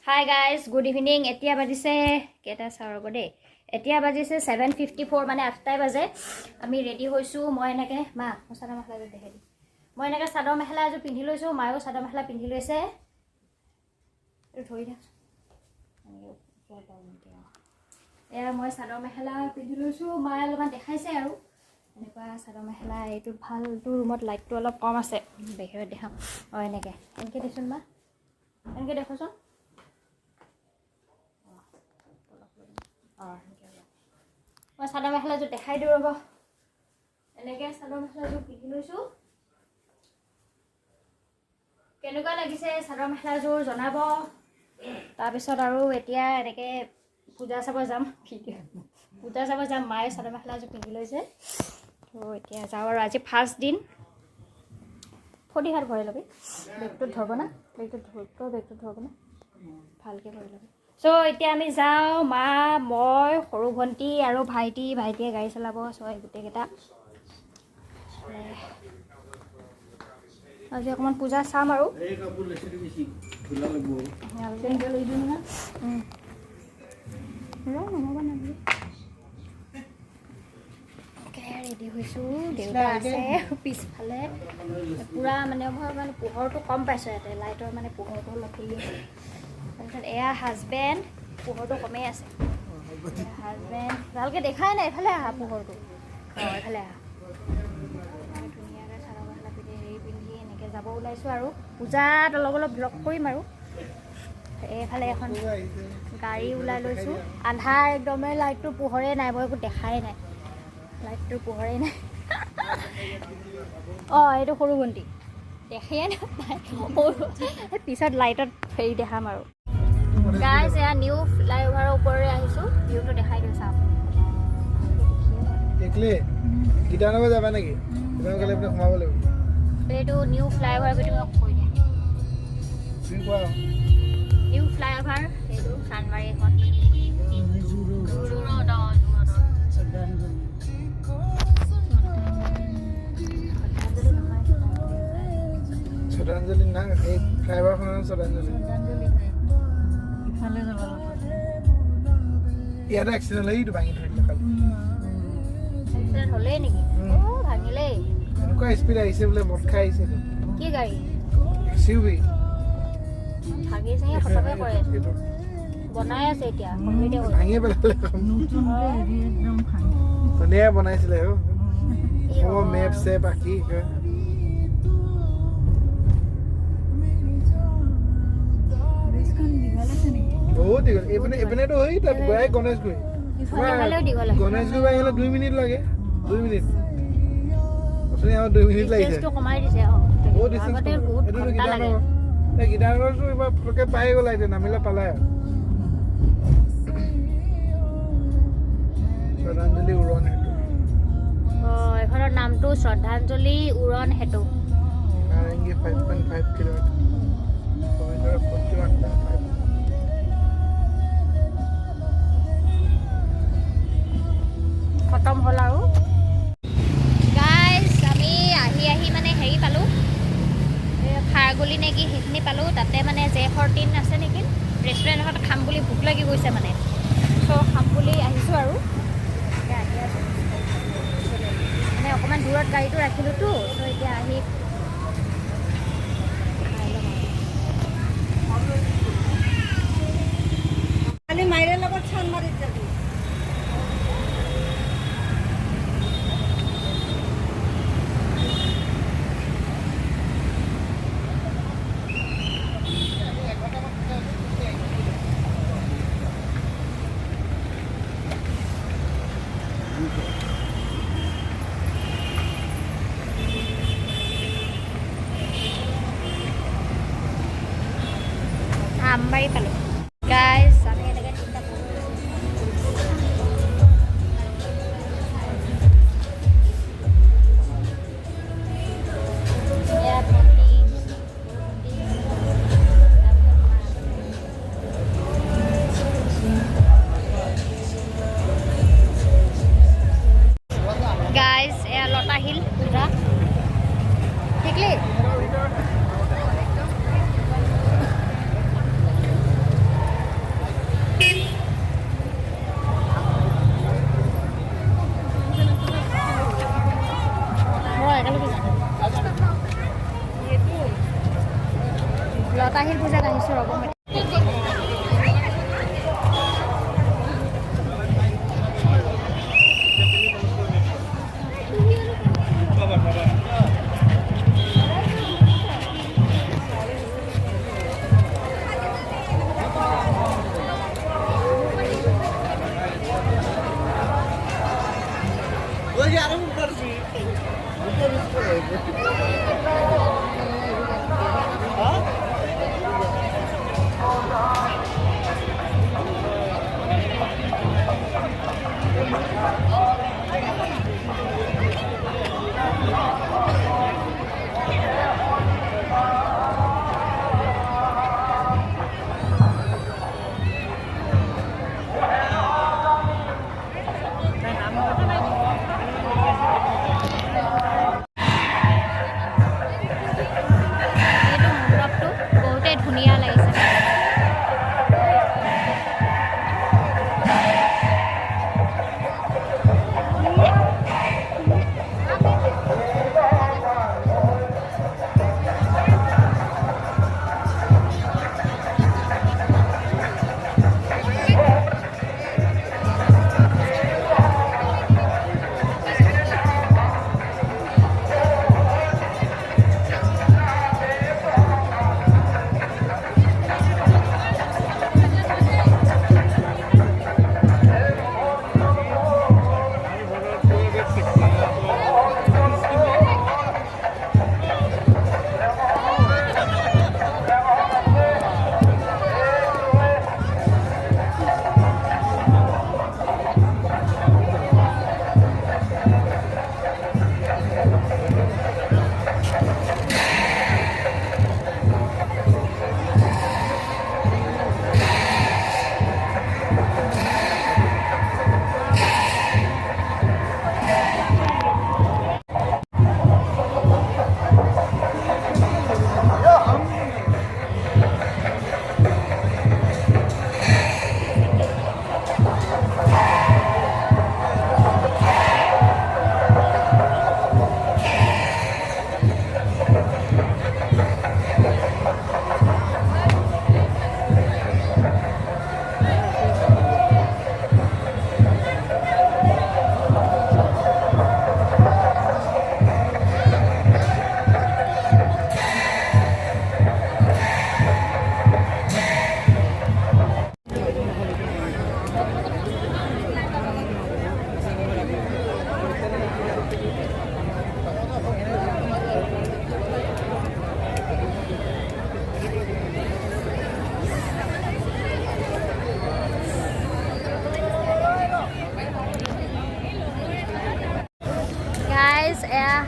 Hi guys, good evening. Etia bajise keta sarogo de. Etia bajise 7:54 mane 8 baje. Ami ready hoisu moi enake ma sada mahla je dekhe di. Moi enake sada mahla je pindhi loisu, mayo sada mahla pindhi loise. E thoi da. Era moi sada mahla pindhi loisu, mai alman dekhaise aru. এনেকুৱা চাদৰ মেখেলা এইটো ভাল তো ৰুমত লাইটটো অলপ কম আছে বাহিৰত দেখাম অ এনেকে দেচোন মা এনেকে দেখোচোন মই চাদৰ মেখেলাযোৰ দেখাই দিওঁ ৰ'ব এনেকে চাদৰ মেখেলাযোৰ পিন্ধি লৈছোঁ কেনেকুৱা লাগিছে চাদৰ মেখেলাযোৰ জনাব তাৰপিছত আৰু এতিয়া এনেকে পূজা চাব যাম মায়ে চাদৰ মেখেলাযোৰ পিন্ধি লৈছে তো এতিয়া যাওঁ আৰু আজি ফাৰ্ষ্ট দিন ফটি হাত ভৰাই ল'বি বেগটোত ধৰব না বেগটোত ধৰব না ভালকৈ ভৰাই ল'বি চ' এতিয়া আমি যাওঁ মা মই সৰু ভণ্টি আৰু ভাইটিয়ে গাড়ী চলাব চ' গোটেইকেইটা আজি অকণমান পূজা চাম আৰু ৰেডি হৈছোঁ দেউতা আছে পিছফালে পূৰা মানে মই মানে পোহৰটো কম পাইছোঁ ইয়াতে লাইটৰ মানে পোহৰটো অলপ হেৰি আছে তাৰপিছত এয়া হাজবেণ্ড পোহৰটো কমেই আছে হাজবেণ্ড ভালকৈ দেখাই নাই এইফালে আহা পোহৰটো অঁ এইফালে আহা ধুনীয়াকৈ চাদৰ মেখেলা পিন্ধি হেৰি পিন্ধি এনেকৈ যাব ওলাইছোঁ আৰু পূজাত অলপ ব্লগ কৰিম আৰু এইফালে এখন গাড়ী ওলাই লৈছোঁ আন্ধাৰ একদমেই লাইটটো পোহৰে নাই মই একো দেখাই নাই লাইটটো পোহৰেই নাই অঁ এইটো সৰু ভণ্টি দেখাই নাপায় পিছত লাইটত হেৰি দেখাম আৰু গাইজ এয়া নিউ ফ্লাইঅভাৰৰ ওপৰলৈ আহিছোঁ ভিউটো দেখাই দিওঁ চাওক যাবা নেকি সোমাব লাগিব এইটো নিউ ফ্লাইঅভাৰ বুলি মোক কৈ দিয়া নিউ ফ্লাইঅভাৰ এইটো চানমাৰী এখন শ্ৰদ্ধাঞ্জলি না এই ফ্লাইঅভাৰখনৰ শ্ৰদ্ধাঞ্জলি ইয়াতে এক্সিডেণ্ট লাগিটো ভাঙি ধৰিলে কালি এক্সিডেণ্ট হ'লেই নেকি অঁ ভাঙিলেই এনেকুৱা স্পীড আহিছে বোলে মদ খাই আহিছে কি গাড়ী এক্সইউভি ভাঙি চাঙি সঁচাকৈ কৰে বনাই আছে এতিয়া ভাঙিয়ে পেলালে ধুনীয়া বনাইছিলে মেপ চেপ আঁকি বহুত দীঘল এইপিনেতো হৈ তাত গৈ গণেশগুৰি গণেশগুৰি পৰা আহিলে 2 মিনিট লাগে 2 মিনিট আপুনি আমাৰ 2 মিনিট লাগিছে বহুত গীতানগৰটো এইবাৰ ফটকে পাই গ'লা এতিয়া নামিলে পালাই শ্ৰদ্ধাঞ্জলি উৰণ সেতু এইখনৰ নামটো শ্ৰদ্ধাঞ্জলি উৰণ সেতু নাৰেংগী 5.5 কিলোমিটাৰ কমিদৰা 41.5 খতম হ'ল আৰু গাইজ আমি আহি মানে হেৰি পালোঁ খাৰগুলি নেকি সেইখিনি পালোঁ তাতে মানে J14 আছে নেকি ৰেষ্টুৰেণ্ট এখন খাম বুলি ভোক লাগি গৈছে মানে চ' খাম বুলি আহিছোঁ আৰু আহি আছোঁ মানে অকণমান দূৰত গাড়ীটো ৰাখিলোঁতো চ' এতিয়া আহি কালি মাইৰৰ লগত চানমাৰীত যাবি আমবাৰী পালোঁ গাইজ আমি এনেকৈ চিন্তা গাইজ এয়া লতা হিল পূজা ঠিকলি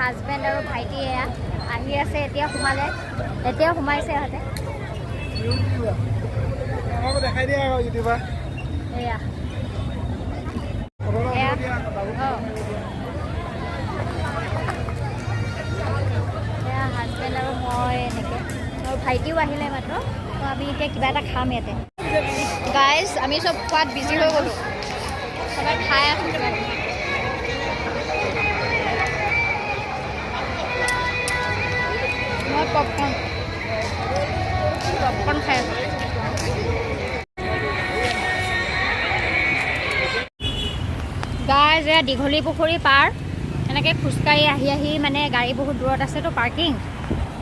হাজবেণ্ড আৰু ভাইটি এয়া আহি আছে, এতিয়া সোমালে, এতিয়া সোমাইছে ইহঁতে। দেখাই দিয়া আকৌ ইউটিউবাৰ এয়া হাজবেণ্ড আৰু মই এনেকৈ, আৰু ভাইটিও আহিলে মাত্ৰ। তো আমি এতিয়া কিবা এটা খাম ইয়াতে। গাইজ আমি চব খোৱাত বিজি হৈ গ'লোঁ, সবাই খাই আছোঁ কিবা কিবি। মই পপকৰ্ণ খাই আছোঁ। গাইজ এয়া দীঘলী পুখুৰী পাৰ, এনেকৈ খোজকাঢ়ি আহি মানে গাড়ী বহুত দূৰত আছেতো পাৰ্কিং,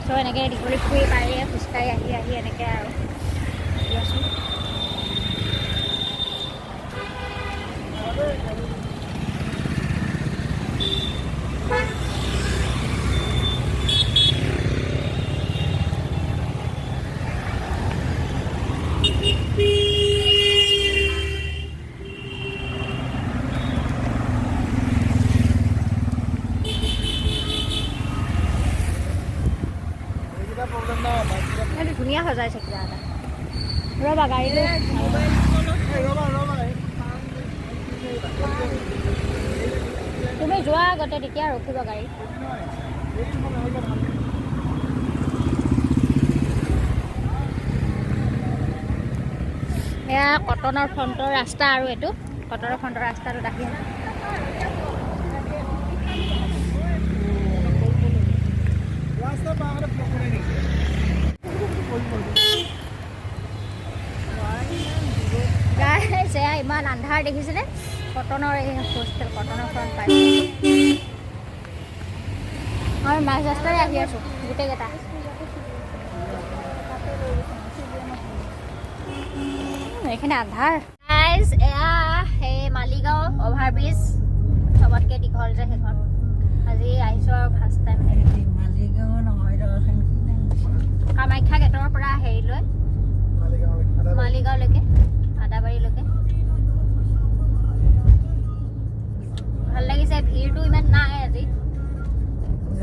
চ' এনেকৈ দীঘলী পুখুৰী পাৰি খোজকাঢ়ি আহি এনেকৈ আৰু আহি আছোঁ। ধুনীয়া সজাইছে কিবা এটা। ৰ'বা গাড়ীটো তুমি যোৱা আগতে তেতিয়া ৰখিব গাড়ী। এয়া কটনৰ ফ্ৰণ্টৰ ৰাস্তা, আৰু এইটো কটনৰ ফ্ৰণ্টৰ ৰাস্তাটোত আহি গাইছ এয়া ইমান আন্ধাৰ দেখিছেনে? কটনৰ এই হোষ্টেল কটনৰ ফ্ৰণ্ট পাইছে। মই মাজ ৰাস্তাৰে আহি আছোঁ গোটেইকেইটা। এইখিনি আন্ধাৰ। গাইজ এয়া সেই মালিগাঁও অভাৰব্ৰিজ, চবতকৈ দীঘল যে সেইখন। আজি আহিছোঁ আৰু ফাৰ্ষ্ট টাইম। মালিগাঁও নহয়, কামাখ্যা গেটৰ পৰা হেৰিলৈ মালিগাঁওলৈকে, আদাবাৰীলৈকে। ভাল লাগিছে, ভিৰটো ইমান নাই আজি।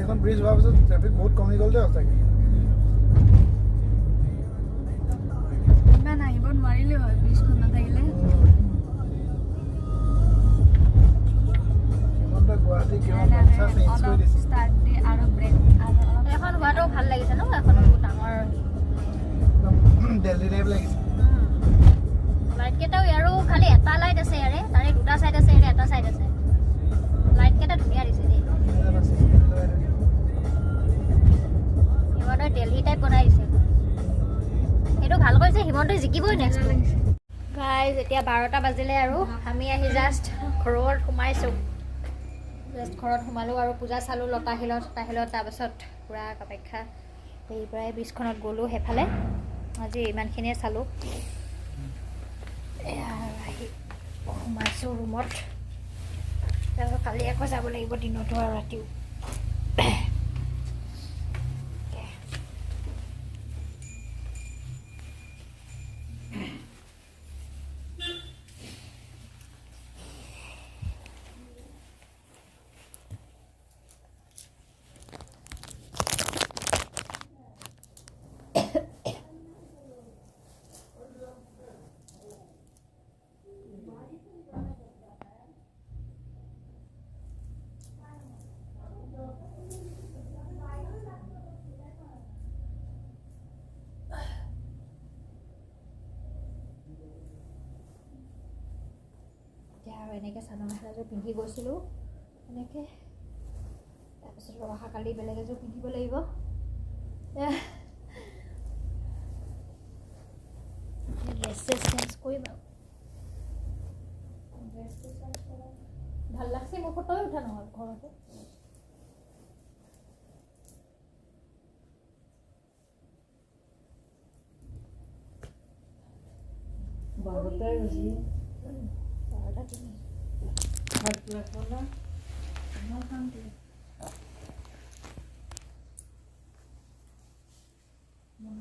এখন ব্ৰিজ হোৱাৰ পিছত ট্ৰেফিক বহুত কমি গ'ল যে সঁচাকৈ। ইমান আহিব নোৱাৰিলে হয় ব্ৰিজখন নাথাকিলে। গুৱাহাটী কিমান চেঞ্জ কৰি দিছে। ষ্টাৰ্ট দি আৰু ব্ৰেক এখন হোৱাটো ভাল লাগিছে ন? এখন বহুত ডাঙৰ দেলহি টাইপ লাগিছে। লাইটকেইটাও ইয়াৰো খালি এটা লাইট আছে, ইয়াৰে তাৰে দুটা চাইড আছে, ইয়াৰে এটা চাইড আছে। লাইটকেইটা ধুনীয়া দিছে দেই। হিমন্তই দেলহি টাইপ বনাই দিছে। সেইটো ভাল কৰিছে, হিমন্তই জিকিবই নেক্সট। গাইজ এতিয়া 12টা বাজিলে আৰু আমি আহি জাষ্ট ঘৰত সোমাইছোঁ। ঘৰত সোমালোঁ আৰু পূজা চালোঁ লতাশিলত। তাৰপাছত পূৰা কামাখ্যা হেৰি পৰাই ব্ৰিজখনত গ'লোঁ সেইফালে। আজি ইমানখিনিয়ে চালোঁ। আহি সোমাইছোঁ ৰুমত। তাৰপিছত কালি আকৌ যাব লাগিব দিনতো আৰু ৰাতিও। আৰু এনেকৈ চাদৰ মেখেলাযোৰ পিন্ধি গৈছিলোঁ এনেকৈ। তাৰপিছত অহাকালি বেলেগ এযোৰ পিন্ধিব লাগিব। ড্ৰেছটো চেঞ্জ কৰিম আৰু ড্ৰেছটো চেঞ্জ কৰা ভাল লাগছে। মোৰ ফটোই উঠা নহ'ল ঘৰতে। বাৰটাই বাজি 12টা তিনি ভাত লাগবো মই খাম দিয়া। মন